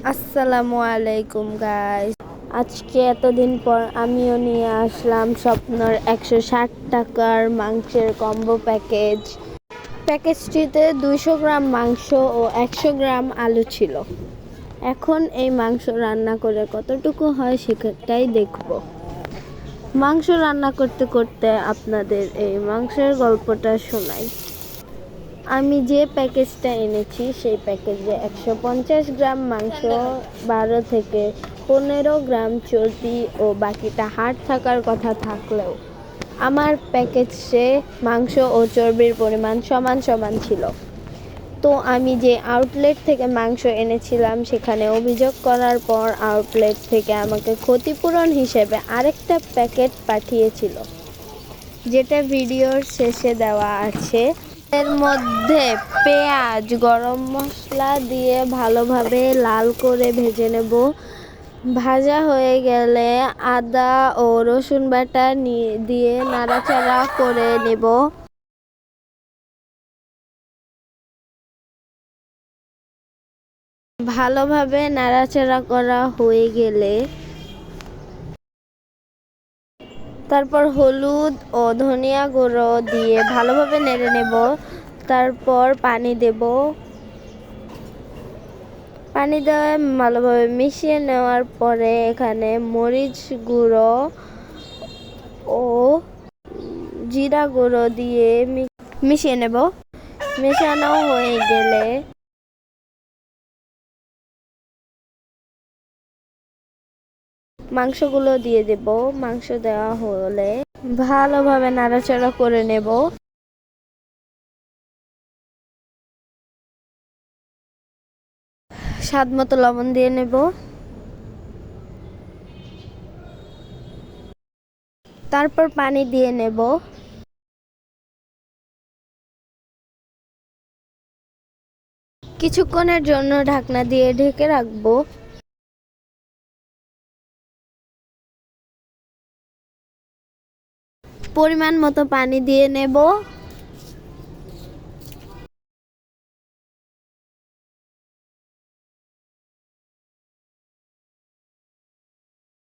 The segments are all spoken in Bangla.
আসসালামু আলাইকুম গাইস। আজকে এতদিন পর আমিও নিয়ে আসলাম স্বপ্নর 160 টাকার মাংসের কম্বো প্যাকেজটিতে 200 গ্রাম মাংস ও 100 গ্রাম আলু ছিল। এখন এই মাংস রান্না করে কতটুকু হয় সেটাই দেখব। মাংস রান্না করতে করতে আপনাদের এই মাংসের গল্পটা শোনাই। আমি যে প্যাকেজটা এনেছি সেই প্যাকেজে 150 গ্রাম মাংস, 12 থেকে 15 গ্রাম চর্বি ও বাকিটা হাড় থাকার কথা থাকলেও আমার প্যাকেজে মাংস ও চর্বির পরিমাণ সমান সমান ছিল। তো আমি যে আউটলেট থেকে মাংস এনেছিলাম সেখানে অভিযোগ করার পর আউটলেট থেকে আমাকে ক্ষতিপূরণ হিসেবে আরেকটা প্যাকেট পাঠিয়েছিল, যেটা ভিডিওর শেষে দেওয়া আছে। এর মধ্যে পেঁয়াজ, গরম মশলা দিয়ে ভালোভাবে লাল করে ভেজে নেব। ভাজা হয়ে গেলে আদা ও রসুন বাটা দিয়ে নাড়াচাড়া করে নেব। ভালোভাবে নাড়াচাড়া করা হয়ে গেলে তারপর হলুদ ও ধনিয়া গুঁড়ো দিয়ে ভালোভাবে নেড়ে নেব। তারপর পানি দেব। পানি দিয়ে ভালোভাবে মিশিয়ে নেওয়ার পরে এখানে মরিচ গুঁড়ো ও জিরা গুঁড়ো দিয়ে মিশিয়ে নেব। মেশানো হয়ে গেলে মাংসগুলো দিয়ে দেব। মাংস দেওয়া হলে ভালোভাবে নাড়াচাড়া করে নেব। স্বাদ মতো লবণ দিয়ে নেব। তারপর পানি দিয়ে নেব। কিছুক্ষণের জন্য ঢাকনা দিয়ে ঢেকে রাখবো। পরিমাণ মতো পানি দিয়ে নেব।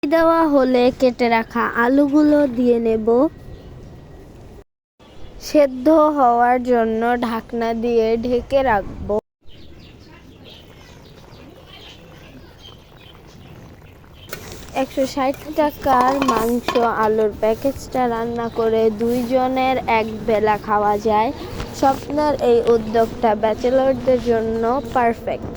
দেওয়া হলে কেটে রাখা আলুগুলো দিয়ে নেব। সেদ্ধ হওয়ার জন্য ঢাকনা দিয়ে ঢেকে রাখবো। 160 টাকার মাংস আলুর প্যাকেজটা রান্না করে 2 জনের এক বেলা খাওয়া যায়। স্বপ্নের এই উদ্যোগটা ব্যাচেলরদের জন্য পারফেক্ট।